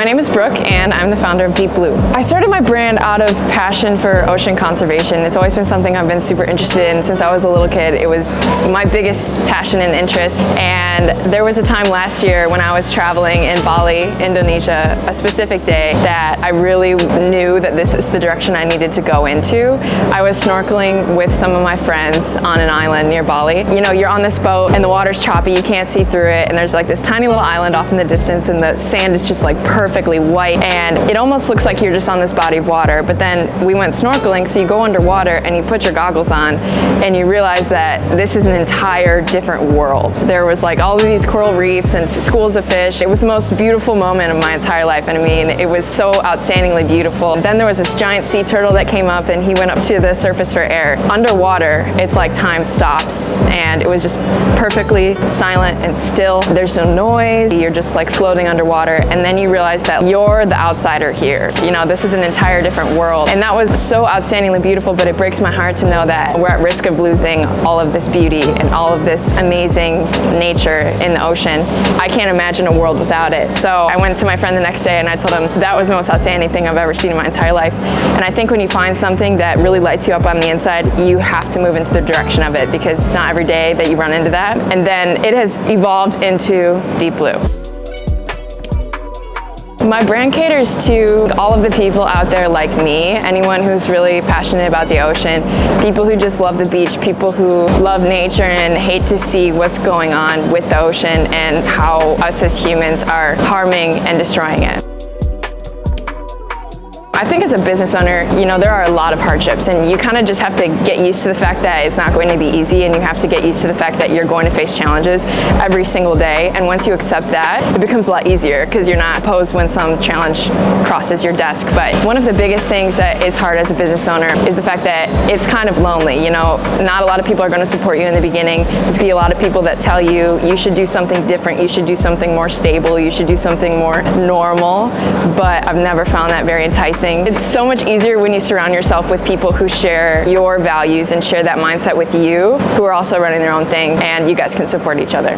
My name is Brooke and I'm the founder of Deep Blue. I started my brand out of passion for ocean conservation. It's always been something I've been super interested in since I was a little kid. It was my biggest passion and interest. And there was a time last year when I was traveling in Bali, Indonesia, a specific day that I really knew that this is the direction I needed to go into. I was snorkeling with some of my friends on an island near Bali. You know, you're on this boat and the water's choppy, you can't see through it, and there's like this tiny little island off in the distance and the sand is just like perfectly white and it almost looks like you're just on this body of water. But then we went snorkeling, so you go underwater and you put your goggles on and you realize that this is an entire different world. There was like all of these coral reefs and schools of fish. It was the most beautiful moment of my entire life, and I mean, it was so outstandingly beautiful. Then there was this giant sea turtle that came up and he went up to the surface for air. Underwater, it's like time stops and it was just perfectly silent and still. There's no noise, you're just like floating underwater, and then you realize that you're the outsider here. You know, this is an entire different world, and that was so outstandingly beautiful, but it breaks my heart to know that we're at risk of losing all of this beauty and all of this amazing nature in the ocean. I can't imagine a world without it. So I went to my friend the next day and I told him that was the most outstanding thing I've ever seen in my entire life. And I think when you find something that really lights you up on the inside, you have to move into the direction of it, because it's not every day that you run into that. And then it has evolved into Deep Blue. My brand caters to all of the people out there like me, anyone who's really passionate about the ocean, people who just love the beach, people who love nature and hate to see what's going on with the ocean and how us as humans are harming and destroying it. I think as a business owner, you know, there are a lot of hardships, and you kind of just have to get used to the fact that it's not going to be easy, and you have to get used to the fact that you're going to face challenges every single day. And once you accept that, it becomes a lot easier because you're not opposed when some challenge crosses your desk. But one of the biggest things that is hard as a business owner is the fact that it's kind of lonely. You know, not a lot of people are going to support you in the beginning. There's going to be a lot of people that tell you you should do something different, you should do something more stable, you should do something more normal. But I've never found that very enticing. It's so much easier when you surround yourself with people who share your values and share that mindset with you, who are also running their own thing, and you guys can support each other.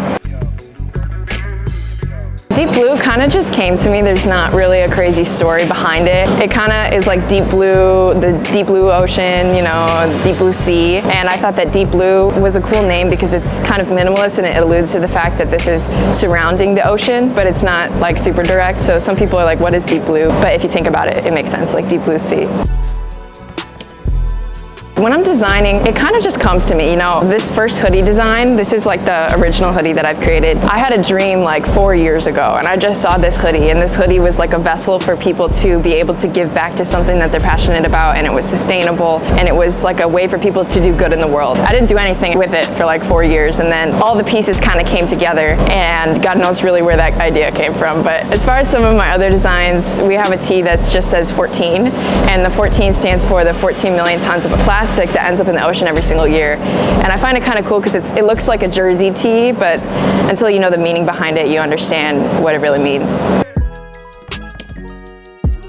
Deep Blue kind of just came to me. There's not really a crazy story behind it. It kind of is like Deep Blue, the Deep Blue Ocean, you know, Deep Blue Sea. And I thought that Deep Blue was a cool name because it's kind of minimalist and it alludes to the fact that this is surrounding the ocean, but it's not like super direct. So some people are like, what is Deep Blue? But if you think about it, it makes sense, like Deep Blue Sea. When I'm designing, it kind of just comes to me. You know, this first hoodie design, this is like the original hoodie that I've created. I had a dream like 4 years ago, and I just saw this hoodie, and this hoodie was like a vessel for people to be able to give back to something that they're passionate about, and it was sustainable, and it was like a way for people to do good in the world. I didn't do anything with it for like 4 years, and then all the pieces kind of came together, and God knows really where that idea came from. But as far as some of my other designs, we have a tee that just says 14, and the 14 stands for the 14 million tons of plastic that ends up in the ocean every single year. And I find it kind of cool because it looks like a jersey tee, but until you know the meaning behind it, you understand what it really means.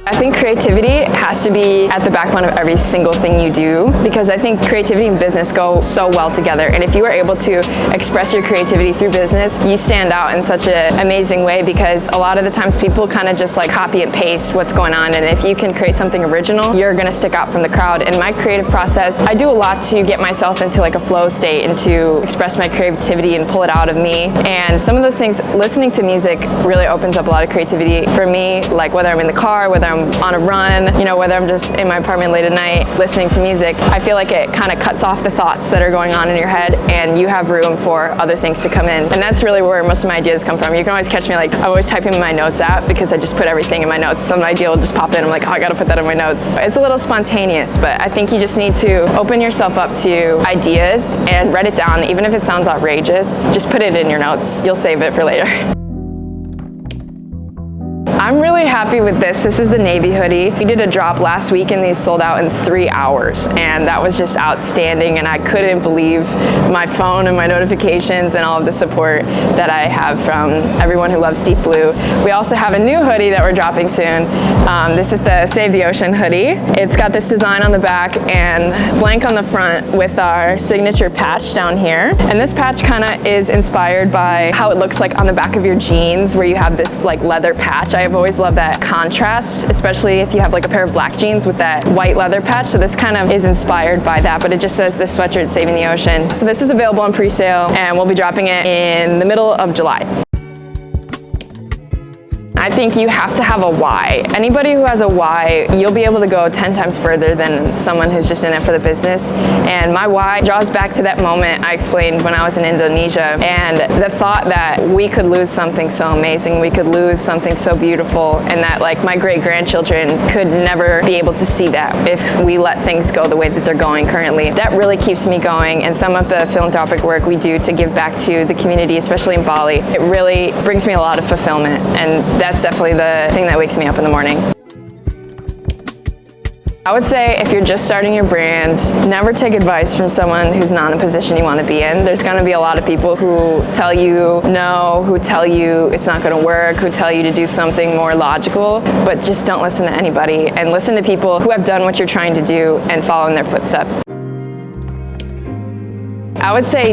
I think creativity has to be at the backbone of every single thing you do, because I think creativity and business go so well together. And if you are able to express your creativity through business, you stand out in such an amazing way, because a lot of the times people kind of just like copy and paste what's going on. And if you can create something original, you're going to stick out from the crowd. In my creative process, I do a lot to get myself into like a flow state and to express my creativity and pull it out of me. And some of those things, listening to music really opens up a lot of creativity for me, like whether I'm in the car, whether I'm on a run, you know, whether I'm just in my apartment late at night listening to music. I feel like it kind of cuts off the thoughts that are going on in your head, and you have room for other things to come in. And that's really where most of my ideas come from. You can always catch me like, I'm always typing in my notes app because I just put everything in my notes. Some idea will just pop in, I'm like, oh, I gotta put that in my notes. It's a little spontaneous, but I think you just need to open yourself up to ideas and write it down. Even if it sounds outrageous, just put it in your notes. You'll save it for later. I'm really happy with this. This is the navy hoodie. We did a drop last week and these sold out in 3 hours, and that was just outstanding, and I couldn't believe my phone and my notifications and all of the support that I have from everyone who loves Deep Blue. We also have a new hoodie that we're dropping soon. This is the Save the Ocean hoodie. It's got this design on the back and blank on the front with our signature patch down here. And this patch kind of is inspired by how it looks like on the back of your jeans, where you have this like leather patch. I have I've always loved that contrast, especially if you have like a pair of black jeans with that white leather patch. So this kind of is inspired by that, but it just says this sweatshirt saving the ocean. So this is available on pre-sale and we'll be dropping it in the middle of July. I think you have to have a why. Anybody who has a why, you'll be able to go 10 times further than someone who's just in it for the business. And my why draws back to that moment I explained when I was in Indonesia, and the thought that we could lose something so amazing, we could lose something so beautiful, and that like my great-grandchildren could never be able to see that if we let things go the way that they're going currently. That really keeps me going, and some of the philanthropic work we do to give back to the community, especially in Bali, it really brings me a lot of fulfillment, and that's definitely the thing that wakes me up in the morning. I would say if you're just starting your brand, never take advice from someone who's not in a position you want to be in. There's going to be a lot of people who tell you no, who tell you it's not going to work, who tell you to do something more logical, but just don't listen to anybody and listen to people who have done what you're trying to do and follow in their footsteps. I would say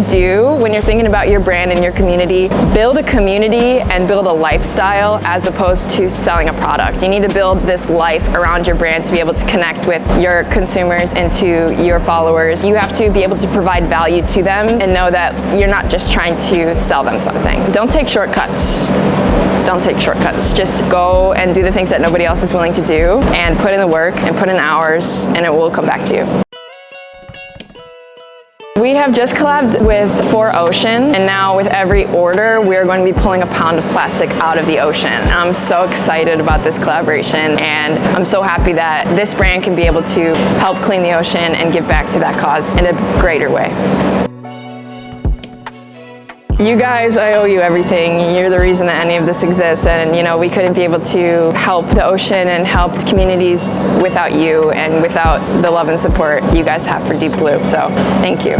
when you're thinking about your brand and your community, build a community and build a lifestyle as opposed to selling a product. You need to build this life around your brand to be able to connect with your consumers and to your followers. You have to be able to provide value to them and know that you're not just trying to sell them something. Don't take shortcuts. Don't take shortcuts. Just go and do the things that nobody else is willing to do and put in the work and put in the hours, and it will come back to you. We have just collabed with 4 Ocean, and now with every order, we're going to be pulling a pound of plastic out of the ocean. I'm so excited about this collaboration, and I'm so happy that this brand can be able to help clean the ocean and give back to that cause in a greater way. You guys, I owe you everything. You're the reason that any of this exists, and you know, we couldn't be able to help the ocean and help communities without you and without the love and support you guys have for Deep Blue. So, thank you.